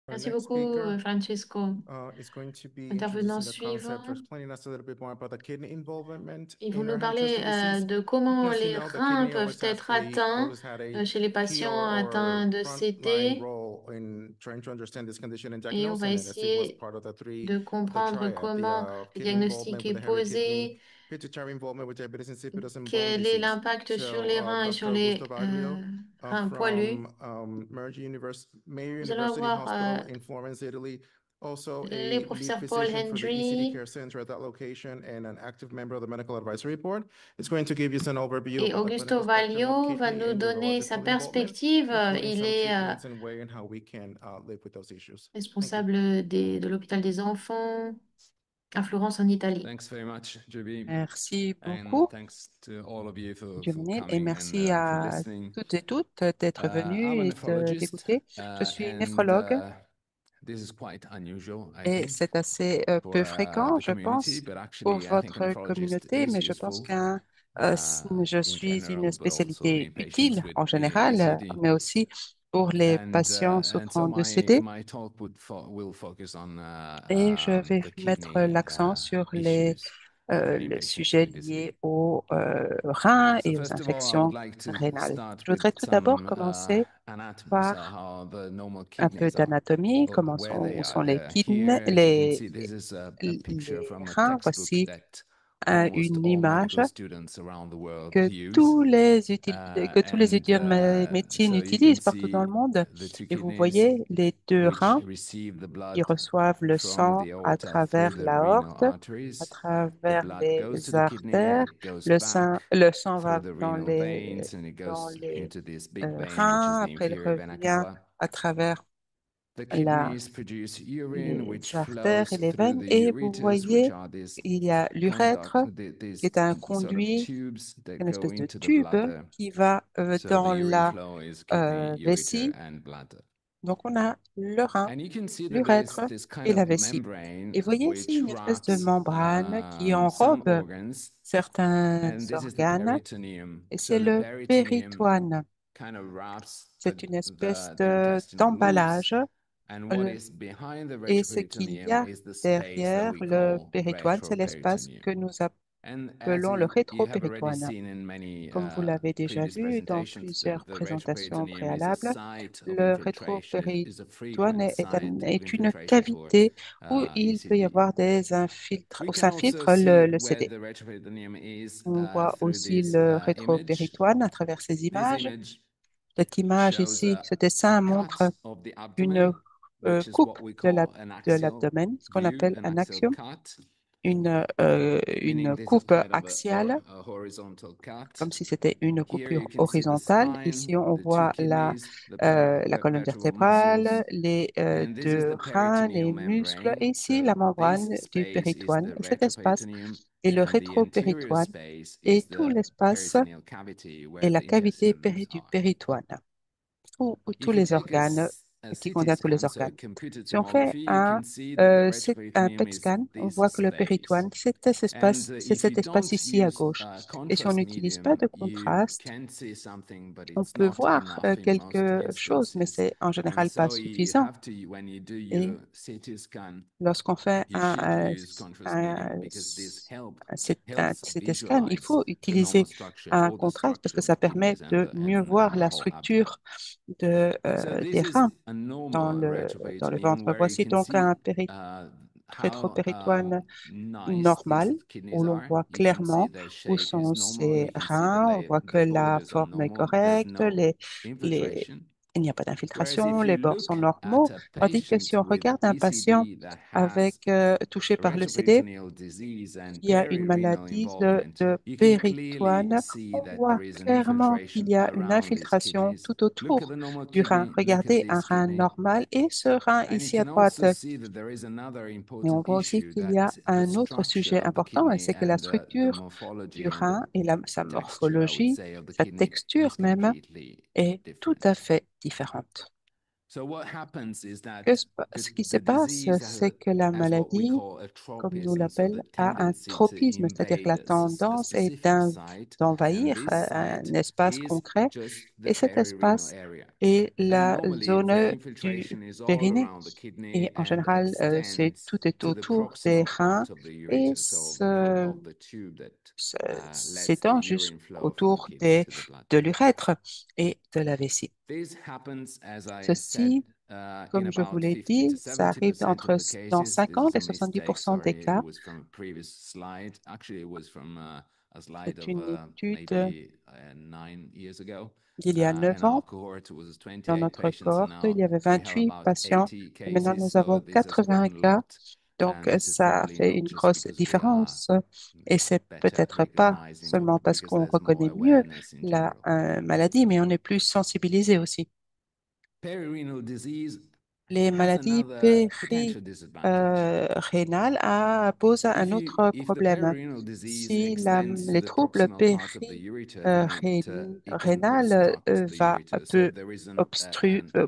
Our Merci next beaucoup, speaker Francesco. is going to be Intervenant introducing the concept or suivant, explaining us a little bit more about the kidney involvement ils vont in our nous Huntington's parler disease. de comment As you les know, the reins kidney peuvent être atteints always had a chez les key patients atteints or de frontline CD. role in trying to understand this condition and Et on va diagnosing it, as it was essayer part of de the comprendre triad, the comment le kidney diagnostic involvement est with the heavy kidney, posé, pituitary involvement with diabetes insipidus and bone quel est disease. l'impact sur So, les reins et sur Dr. les Augusto Baglio reins poilus. from Mayo Nous allons University avoir Hospital in Florence, Italy, also les a lead professeurs Paul physician for the ECD Hendry Care Center at that location and an active member of the Medical Advisory Board, is going to give you an overview et about the clinical Augusto spectrum of Vaglio va kidney nous and donner sa neurological involvement, perspective. including Il some est treatments and way and how we can live with those issues. Thank you. responsable de l'hôpital des enfants à Florence en Italie. Thanks very much, Juby, Merci and beaucoup, thanks to all of you for Lionel, et coming and merci for à listening. toutes et toutes d'être I'm a venus et nephrologist, d'écouter. Je suis and néphrologue this is quite unusual, I et think, c'est assez for peu fréquent, the je community, pense, but pour actually, I think a votre nephrologist communauté, is mais je pense useful je in suis une general, but also spécialité in patients utile with en général, ECD. mais aussi pour les patients And so souffrant de CD. my talk will focus on Et je vais the mettre kidney l'accent sur issues in le patients sujet with ECD. lié aux reins So et aux first of all, I would infections like to rénales. start Je with voudrais tout d'abord some commencer anatomy, so par how the normal un peu kidneys are, d'anatomie, where they où are. sont les kidneys, Here you can see this is a picture les from a reins. textbook Voici that almost une all image medical students around the world que use. que tous les étudiants de médecine So you can utilisent partout dans le see monde. the two Et vous kidneys voyez les deux which reins receive the qui blood reçoivent le from sang the à aorta through travers the renal l'aorte, à arteries. The travers blood les goes to the kidney, artères. it goes back Le sang through va the renal veins, and it dans goes les into this big vein, which is reins, the après il inferior vena revient cava. à travers The la, kidneys produce urine, les which artères et flows les through veines. the Et vous ureters, which voyez, are these il y a l'urètre conduct, qui these est un sort of conduit, tubes that une go espèce de into the tube bladder. qui va So the dans urine la flow is kidney, ureter, vessie. and bladder. Donc, on a le rein, And you can see that there's l'urètre this kind et la of vessie. membrane Et voyez ici which une espèce de wraps membrane qui some enrobe organs, certains and this is the organes, peritoneum. et So c'est the le peritoneum péritoine. kind of wraps C'est une espèce the intestinal walls, d'emballage. and what Euh, is behind the Et ce qu'il y retroperitoneum a is the space that derrière we le call péritoine, c'est l'espace retroperitoneum. que nous And as appelons le you have already rétropéritoine. seen in many Comme vous l'avez déjà previous vu dans presentations, plusieurs the présentations retroperitoneum is a préalables, site of le infiltration, is a rétropéritoine frequent site of est une infiltration for cavité où il peut y ECD. avoir où We can also s'infiltre see le where CD. the retroperitoneum is On voit through aussi this le image. rétropéritoine à travers ces This images. image Cette image shows ici, ce a dessin cut montre of the une abdomen, which is coupe what we call an de axial l'abdomen, ce qu'on view, appelle an un axial axiome, cut, une meaning this is coupe kind of axiale, a horizontal cut. comme si c'était une Here you coupure can see the horizontale. spine, Ici, on the two voit kidneys, the la colonne vertebral muscles, vertébrale, les and this is deux the reins, peritoneal les muscles, membrane. et ici So la this membrane du space is péritoine. the Et cet espace retroperitoneum, est le and the anterior rétropéritoine, space et is tout the l'espace peritoneal cavity est where la the cavité intestinal walls du are. péritoine, où tous If you les take organes, a qui CT contient tous les scan, so a organes. computed Si on fait tomography, you can see that the un retroperitoneum PET is scan, on this voit que le space. péritoine, And c'est if you cet espace don't ici à use gauche. Et si on contrast n'utilise pas medium, de you contraste, can see something, but on it's peut not voir enough in most quelque chose, mais instances. c'est en And général pas so you suffisant. have to, when you do Et your CT scan, lorsqu'on fait you should use contrast medium because this un helps CT scan, il visualize faut the normal utiliser structure, un all the contraste parce structure que of ça the permet kidneys and de mieux voir the la whole abdomen. structure So des this is reins a normal dans le retroperitoneum ventre. where you Voici can donc see un how rétropéritoine nice normal these où kidneys l'on are. voit You can see clairement their où shape is sont normal. ces You can see that reins. On voit que the la borders are forme est normal. There's correcte, no les, infiltration. il n'y a pas Whereas d'infiltration, if you les bords sont look at normaux. a Tandis que si patient on with regarde un patient ECD that has avec touché par le CD, retroperitoneal disease and qui a une perirenal maladie involvement, de you can clearly péritoine, see on that voit there is an clairement qu'il infiltration y a une around these infiltration kidneys. tout Look at autour the normal du rein. kidney, look at Regardez un this rein kidney, normal et ce rein and you ici à can droite. also see that there is another Et on important voit aussi issue, qu'il y that a the un autre structure sujet of the important, et kidney c'est que la and the structure du morphology and rein et sa texture, I would morphologie, say, of the sa kidney texture is même, completely est tout different. à fait différente. Ce qui se passe, c'est que la maladie, comme nous l'appelle, a un tropisme, c'est-à-dire que la tendance est d'envahir un espace concret, et cet espace est la zone du périnée. Et en général, tout est autour des reins et s'étend jusqu'autour de l'urètre et de la vessie. Ceci, comme je vous l'ai dit, ça arrive dans 50 et 70% des cas. C'est une étude d'il y a 9 ans. Dans notre cohorte, il y avait 28 patients et maintenant nous avons 80 cas. Donc, ça fait une grosse différence et c'est peut-être pas seulement parce qu'on reconnaît mieux la maladie, mais on est plus sensibilisé aussi. Les maladies périrénales posent un autre problème. Si les troubles périrénales peuvent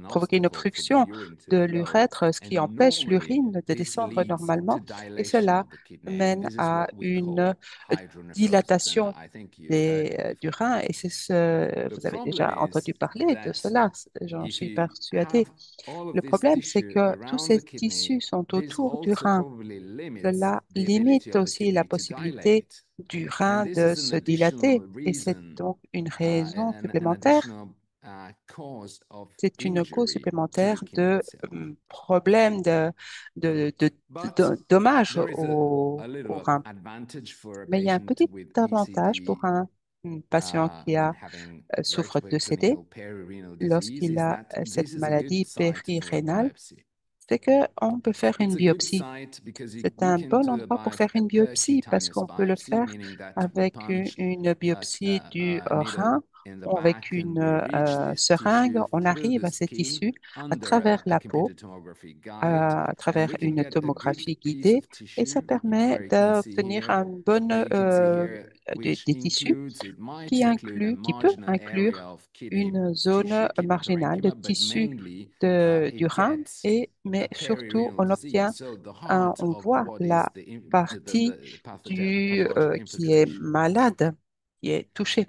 provoquer une obstruction de l'urètre, ce qui empêche l'urine de descendre normalement, et cela mène à une dilatation du rein, et vous avez déjà entendu parler de cela, j'en suis persuadée. Le problème, c'est que tous ces tissus sont autour du rein. Cela limite aussi la possibilité du rein de se dilater et c'est donc une raison supplémentaire. C'est une cause supplémentaire de problèmes, de dommages au rein. Mais il y a un petit avantage pour un patient qui souffre de CD lorsqu'il a cette maladie périrénale, c'est qu'on peut faire une biopsie. C'est un bon endroit pour faire une biopsie parce qu'on peut le faire avec une biopsie du rein ou avec une seringue. On arrive à ces tissus à travers la peau, à travers une tomographie guidée et ça permet d'obtenir des tissus qui peut inclure une zone marginale de tissu du rein, mais surtout on voit la partie qui est malade, qui est touchée.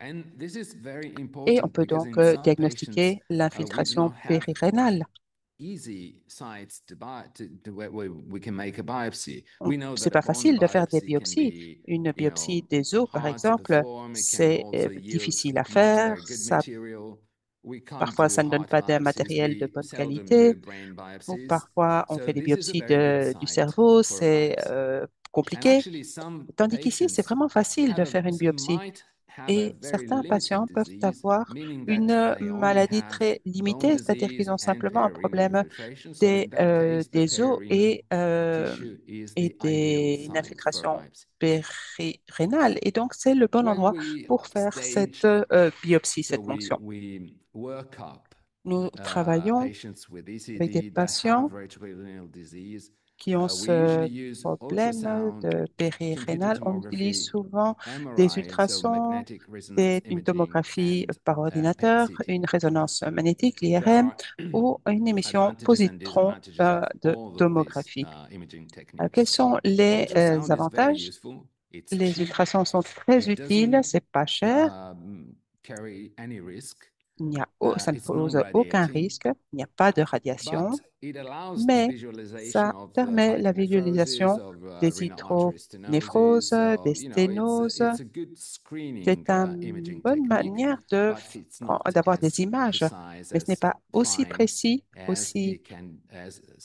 Et on peut donc diagnostiquer l'infiltration périrénale. C'est pas facile de faire des biopsies. Une biopsie des os, par exemple, c'est difficile à faire. Parfois, ça ne donne pas de matériel de bonne qualité. Ou parfois, on fait des biopsies du cerveau, c'est compliqué. Tandis qu'ici, c'est vraiment facile de faire une biopsie. Et certains patients peuvent avoir une maladie très limitée, c'est-à-dire qu'ils ont simplement un problème des os et une infiltration périrénale. Et donc, c'est le bon endroit pour faire cette biopsie, cette fonction. Nous travaillons avec des patients qui ont ce problème de périrénal. On utilise souvent des ultrasons, une tomographie par ordinateur, une résonance magnétique, l'IRM, ou une émission positron de tomographie. Quels sont les avantages? Les ultrasons sont très utiles, c'est pas cher. Ça ne pose aucun risque, il n'y a pas de radiation, mais ça permet la visualisation des hydronéphroses, des sténoses. C'est une bonne manière d'avoir des images, mais ce n'est pas aussi précis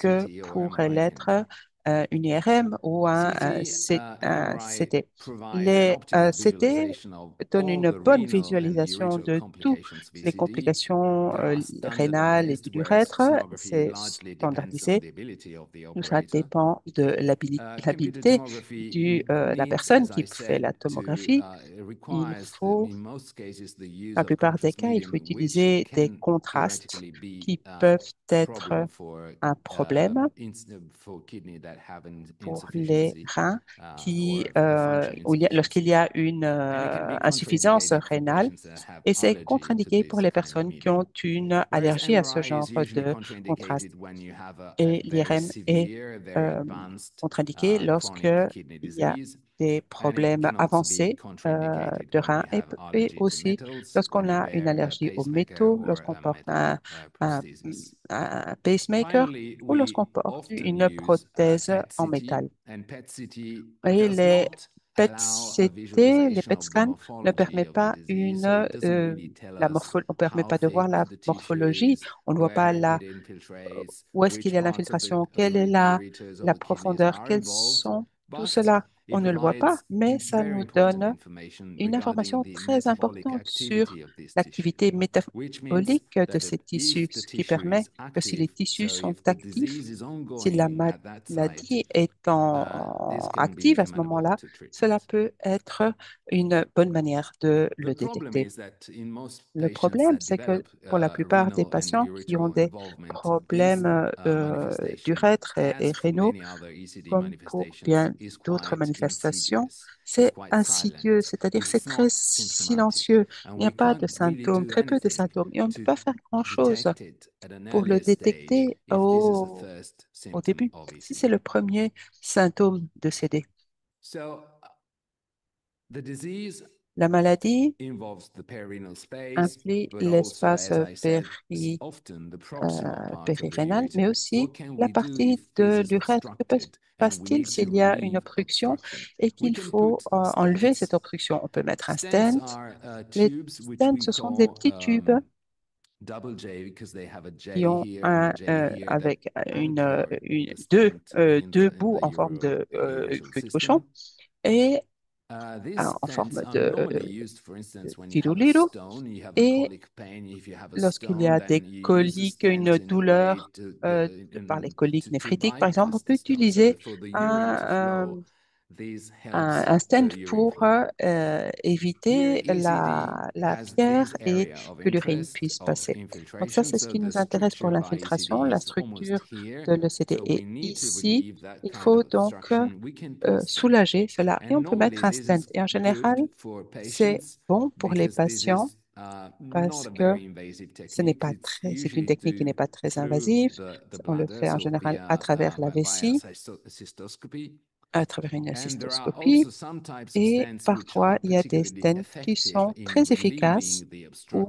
que pourrait l'être une IRM ou un CT. Les CT donnent une bonne visualisation de toutes les complications rénales et de l'urètre. C'est standardisé. Ça dépend de l'habileté de la personne qui fait la tomographie. La plupart des cas, il faut utiliser des contrastes qui peuvent être un problème pour les reins lorsqu'il y a une insuffisance rénale. Et c'est contre-indiqué pour les personnes qui ont une allergie à ce genre de contraste. Et l'IRM est contre-indiqué lorsqu'il y a des problèmes avancés de reins et aussi lorsqu'on a une allergie aux métaux, lorsqu'on porte un pacemaker ou lorsqu'on porte une prothèse en métal. Et les PET-CT, les PET scans ne permettent pas on permet pas de voir la morphologie. On ne voit pas où est-ce qu'il y a l'infiltration, quelle est la profondeur, quels sont tout cela. On ne le voit pas, mais ça nous donne une information très importante sur l'activité métabolique de ces tissus, ce qui permet que si les tissus sont actifs, si la maladie est active à ce moment-là, cela peut être une bonne manière de le détecter. Le problème, c'est que pour la plupart des patients qui ont des problèmes d'urètre et rénaux, comme pour bien d'autres manifestations, c'est insidieux, c'est-à-dire c'est très silencieux. Il n'y a pas de symptômes, très peu de symptômes, et on ne peut pas faire grand-chose pour le détecter au début, si c'est le premier symptôme de CD. La maladie implique l'espace périrénal, mais aussi la partie de l'urètre. Que passe-t-il s'il y a une obstruction et qu'il faut enlever cette obstruction? On peut mettre un stent. Les stents, ce sont des petits tubes qui ont avec deux bouts en forme de queue de cochon et en forme de tiroliro. Et lorsqu'il y a des coliques, une douleur par les coliques néphrétiques, par exemple, on peut utiliser un stent pour éviter la pierre et que l'urine puisse passer. Donc ça, c'est ce qui nous intéresse pour l'infiltration, la structure de l'ECD. Et ici, il faut donc soulager cela et on peut mettre un stent. Et en général, c'est bon pour les patients parce que c'est une technique qui n'est pas très invasive. On le fait en général à travers la vessie, à travers une cystoscopie. Et parfois, il y a des stents qui sont très efficaces pour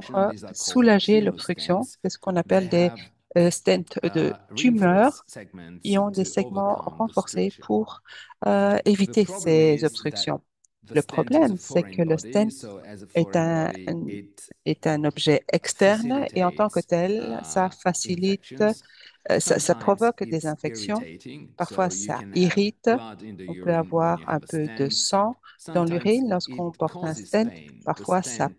soulager l'obstruction. C'est ce qu'on appelle des stents de tumeur. Ils ont des segments renforcés pour éviter ces obstructions. Le problème, c'est que le stent est un objet externe et en tant que tel, ça facilite, ça provoque des infections. Parfois, ça irrite. On peut avoir un peu de sang dans l'urine lorsqu'on porte un stent. Parfois, ça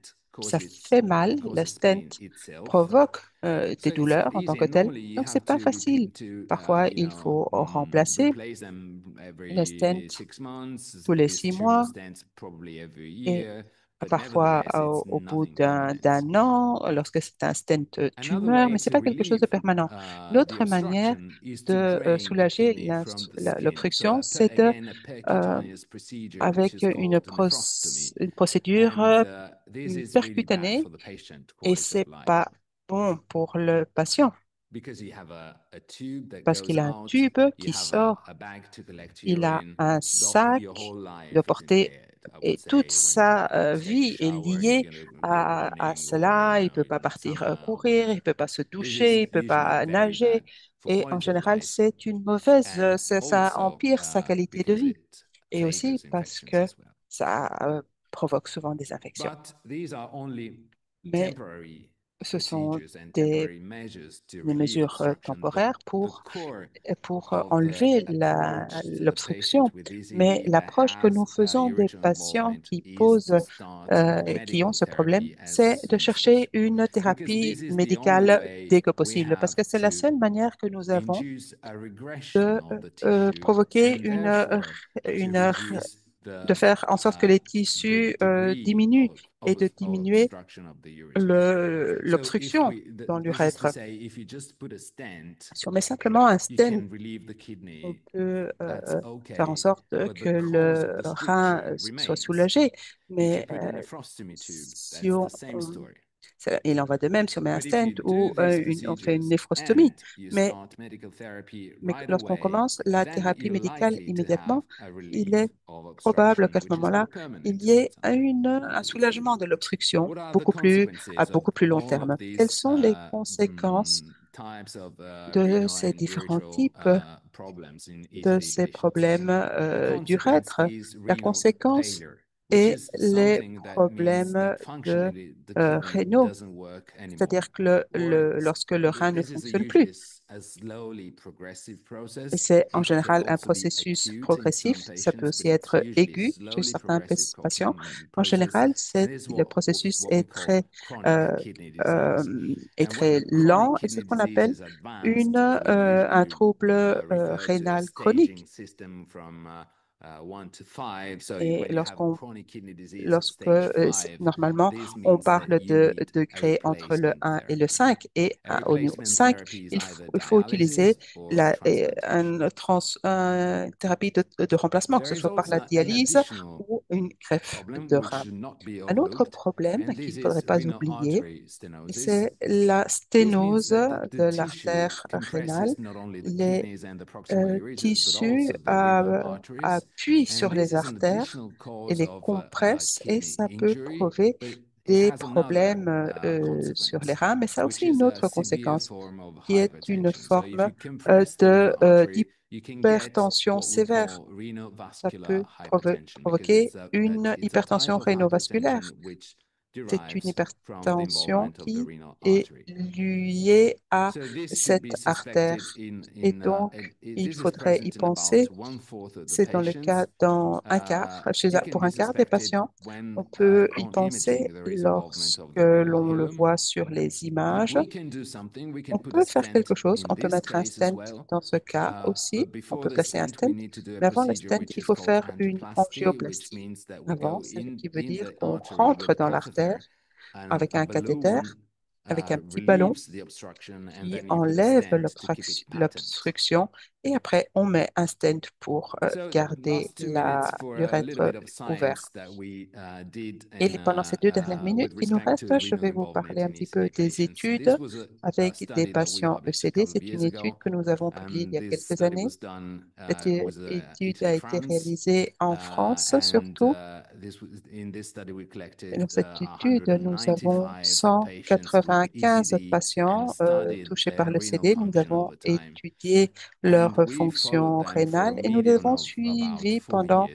fait mal. Le stent provoque des douleurs en tant que tel. Donc, c'est pas facile. Parfois, il faut remplacer le stent tous les 6 mois et parfois au bout d'un an, lorsque c'est un stent tumeur, mais ce n'est pas quelque chose de permanent. L'autre manière de soulager l'obstruction, c'est avec une procédure percutanée et ce n'est pas bon pour le patient parce qu'il a un tube qui sort, il a un sac de portée et toute sa vie est liée à cela. Il ne peut pas partir courir, il ne peut pas se doucher, il ne peut pas nager. Et en général, c'est une ça empire sa qualité de vie. Et aussi parce que ça provoque souvent des infections. Mais ce sont des mesures temporaires pour enlever l'obstruction. Mais l'approche que nous faisons des patients qui ont ce problème, c'est de chercher une thérapie médicale dès que possible, parce que c'est la seule manière que nous avons de provoquer une de faire en sorte que les tissus diminuent et de diminuer l'obstruction dans l'urètre. Si on met simplement un stent, on peut faire en sorte que le rein soit soulagé, mais si il en va de même si on met un stent ou on fait une néphrostomie. Mais lorsqu'on commence la thérapie médicale immédiatement, il est probable qu'à ce moment-là, il y ait un soulagement de l'obstruction à beaucoup plus long terme. Quelles sont les conséquences de ces différents types de ces problèmes d'urètre? La conséquence est les problèmes rénaux, c'est-à-dire que lorsque le rein ne fonctionne plus. Et c'est en général un processus progressif. Ça peut aussi être aigu chez certains patients. En général, le processus est très lent et c'est ce qu'on appelle un trouble rénal chronique. Et normalement, on parle de degrés entre le 1 et le 5, et au niveau 5, il faut utiliser une thérapie de remplacement, que ce soit par la dialyse ou une greffe de rein. Un autre problème qu'il ne faudrait pas oublier, c'est la sténose de l'artère rénale. Les tissus appuient sur les artères et les compressent, et ça peut provoquer des problèmes sur les reins, mais ça a aussi une autre conséquence qui est une forme d'hypertension sévère. Ça peut provoquer une hypertension rénovasculaire. C'est une hypertension qui est liée à cette artère. Et donc, il faudrait y penser. C'est dans le cas pour un quart des patients. On peut y penser lorsque l'on le voit sur les images. On peut faire quelque chose. On peut mettre un stent dans ce cas aussi. On peut placer un stent. Mais avant le stent, il faut faire une angioplastie. Avant, ce qui veut dire qu'on rentre dans l'artère avec un cathéter, avec un petit ballon qui enlève l'obstruction, et après on met un stent pour garder l'urètre ouvert. Et pendant ces 2 dernières minutes qui nous restent, je vais vous parler un petit peu des études avec des patients ECD. C'est une étude que nous avons publiée il y a quelques années. Cette étude a été réalisée en France surtout. Et dans cette étude, nous avons 195 patients touchés par le CD. Nous avons étudié leur fonction rénale et nous les avons suivis pendant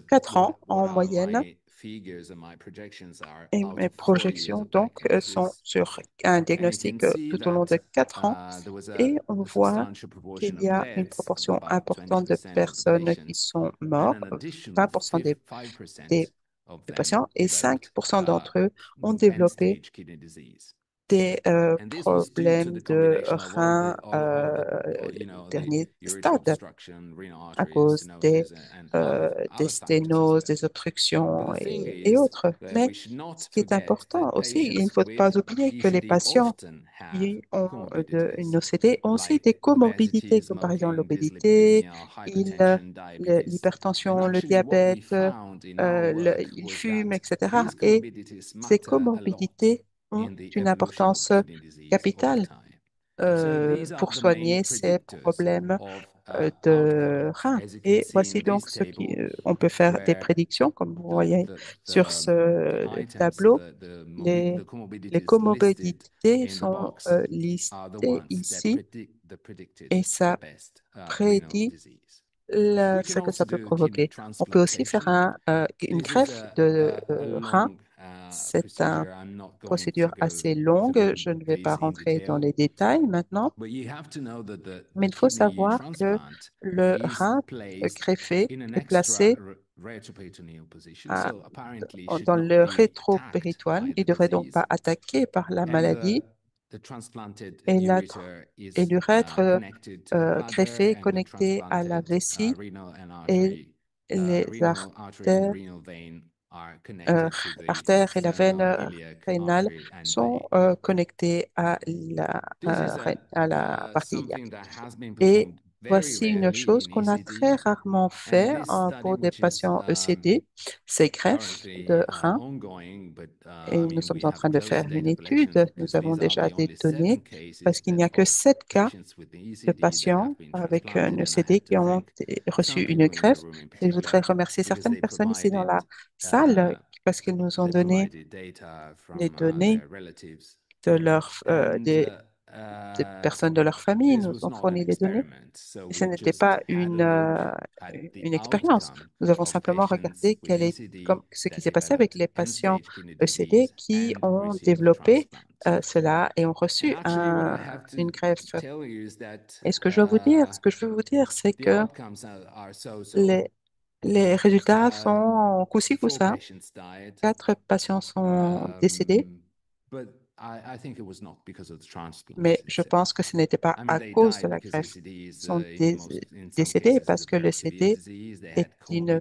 4 ans en moyenne. Et mes projections, donc, sont sur un diagnostic tout au long de 4 ans. Et on voit qu'il y a une proportion importante de personnes qui sont mortes, 20% des patients, et 5% d'entre eux ont développé des problèmes de reins dernier stade à cause des sténoses, des obstructions et autres. Mais ce qui est important aussi, il ne faut pas oublier que les patients qui ont une OCD ont aussi des comorbidités, comme par exemple l'obésité, l'hypertension, le diabète, ils fument, etc. Et ces comorbidités ont une importance capitale pour soigner ces problèmes de reins. Et voici donc on peut faire des prédictions, comme vous voyez sur ce tableau. Les comorbidités sont listées ici, et ça prédit ce que ça peut provoquer. On peut aussi faire une greffe de rein. C'est une procédure assez longue. Je ne vais pas rentrer dans les détails maintenant, mais il faut savoir que le rein greffé est placé dans le rétropéritoine. Il ne devrait donc pas attaquer par la maladie. Et l'urètre greffé est connecté à la vessie, et les renal artery and artères, renal vein are euh, connected to the artères et la veine external iliac rénale artery and sont vein. connectées This is à la partie iliaque. something that has been Et performed very voici une rarely chose in qu'on a très ECD, rarement and fait this study, pour des which is patients ECD, ces greffes currently de reins. ongoing, but Et I nous mean, sommes we en have train de close faire une data étude. collection Nous because avons these are déjà the des only données 7 cases parce qu'il that n'y a que of 7 cas patients with the de ECD that have patients been avec un transplanted, and I ECD have to qui ont thank reçu some une people in the greffe. room in Et je voudrais particular remercier because certaines personnes ici dans la uh, salle parce qu'elles nous ont they donné provided data les from données their relatives. de And des personnes de leur famille, this nous was ont not an fourni les données. experiment, so Et ce we n'était just pas had a look at the une expérience. outcome Nous avons of simplement patients regardé with comme, ECD ce qui that s'est passé avec developed les patients end-stage kidney ECD disease qui and ont received a développé transplant. cela et ont And reçu actually, what I have une to greffe. tell you is that Et ce que je veux vous dire, ce que je veux vous dire, c'est the que outcomes are so-so. les, les résultats Uh, sont coup-ci, 4 coup-ça. patients died, 4 patients sont décédés, but I think it was not because of the transplant mais je itself. pense que ce n'était pas I mean, à they cause de died la because greffe. ECD is, Ils sont in some décédés cases, is parce a que le very severe CD disease. They had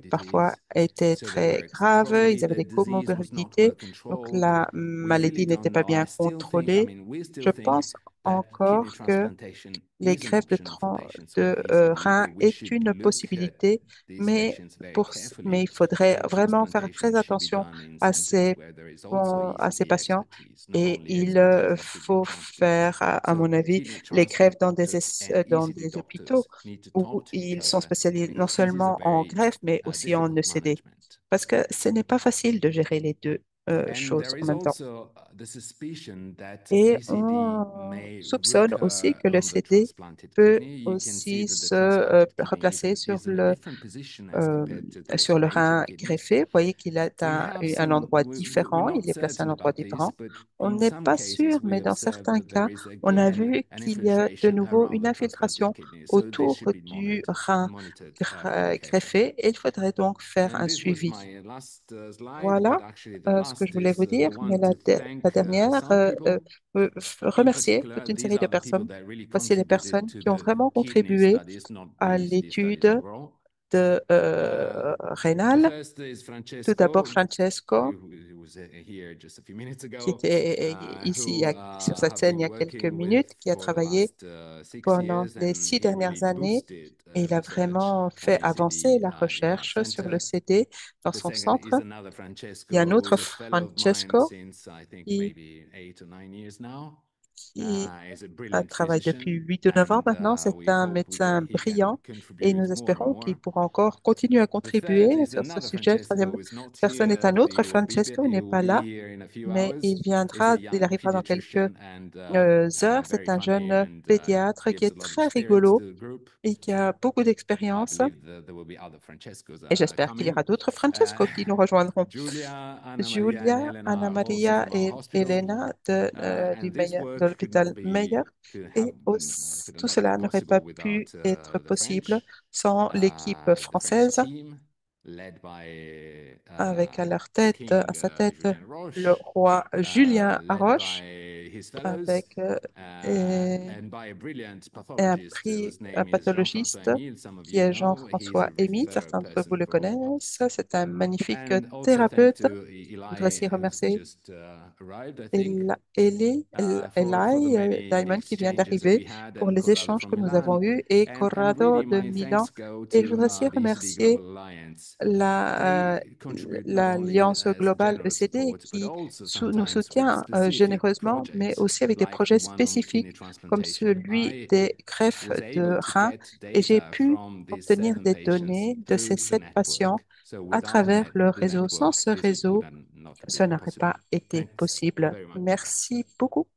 parfois comorbidities, était so they très were grave, ils probably avaient the des disease was not well comorbidités, donc controlled. la We really maladie n'était don't pas know. bien I still think, I contrôlée. mean, we Je still think pense that kidney encore que transplantation les is an greffes option for patients with de ECD, reins but we est should une look at possibilité, these mais, patients very carefully mais il faudrait and vraiment faire transplantation très should be attention done in à centers where there is also à ces ECD patients. expertise, not Et only il expertise in kidney faut transplant. faire, à mon So avis, kidney les greffes transplant doctors and dans ECD des hôpitaux doctors need to où talk to each ils sont other spécialisés non because this is a seulement en very greffe, mais aussi en difficult ECD. management. Parce que ce n'est pas facile de gérer les deux And choses there en is même temps. also the suspicion that Et ECD on may soupçonne aussi recur que le on the CD transplanted peut kidney. You can see aussi that the se transplanted kidney replacer is in a different position as compared to the sur le patient rein kidneys. greffé. Vous voyez qu'il est We à have un some, endroit we're différent, not il est placé à un certain endroit about this, différent. but On in n'est some pas sûr, cases we mais dans observe certains that there cas, is on a again vu an qu'il y a de infiltration nouveau around une the transplanted infiltration kidney. So this autour should be du rein monitored very carefully. greffé et il faudrait donc faire And un this was suivi. my last slide, Voilà but actually the ce que je last voulais is vous I dire, mais want to la thank dernière, some people. In remercier toute particular, une these série de are the people personnes. that really Voici les contributed personnes to qui ont the vraiment kidney contribué studies, not à the ECD studies l'étude overall. de The rénale. first is Tout d'abord, Francesco, Francesco, who was here just a few minutes qui ago, était ici who sur cette have scène il been y a quelques working with minutes, qui a for the travaillé last 6 pendant years, les and six he really dernières années boosted et il a research vraiment on fait avancer ECD la in our recherche sur le center. CD dans The son second is centre. another Il y a un Francesco who autre is a fellow of mine Francesco since I think qui, maybe 8 or 9 years now. qui Is a brilliant travaille depuis physician, 8 ou 9 ans and maintenant. C'est we un hope médecin he can brillant et nous contribute more and espérons qu'il more. pourra encore continuer à The third contribuer is sur ce another sujet. Le Francesco troisième who is not personne est here. un autre Francesco, il He n'est will pas be là, here in a few mais hours. il Young arrivera dans quelques pediatrician and heures. very C'est un funny jeune and pédiatre qui gives a est lot of très experience rigolo to the group. et qui a beaucoup I d'expérience. believe that there will be other Francescos Et j'espère qu'il y coming. aura d'autres Francesco qui nous rejoindront. Julia, Anna Maria, and Julia, Helena Anna are also Maria from our et hospital. Elena And this de work l'hôpital Meyer. Et could tout not be cela n'aurait pas possible pu without être the possible French, sans l'équipe the French française, team led by avec à leur the tête, à King sa tête, Julien le Roche, roi Julien led Haroche, by his fellows, avec and by a brilliant et pathologist whose un name is Jean-François pathologiste Emile. Some of qui you est know, he's Jean-François a Émile. referral Certains d'entre vous person le from our connaissent. C'est un magnifique and also thank thérapeute. to Je voudrais Eli, aussi who's remercier just arrived, I think, for the Eli many Diamond qui vient exchanges that d'arriver we had, pour and les Corrado échanges from que nous avons Milan. eus et And really, Corrado de my Milan. thanks go Et je to voudrais aussi the ECD Global remercier Alliance. They contribute not only l'Alliance as globale general ECD support, but qui also nous sometimes with soutient specific généreusement, mais projects, aussi avec des like projets the one on kidney spécifiques comme transplantation. celui I des greffes was de able to reins. get Et j'ai data pu from these obtenir 7 des patients données de ces through the 7 patients network. So à without travers le the réseau. Sans network, ce this would réseau, not ce be n'aurait possible. pas été Thanks possible. very much. Merci beaucoup.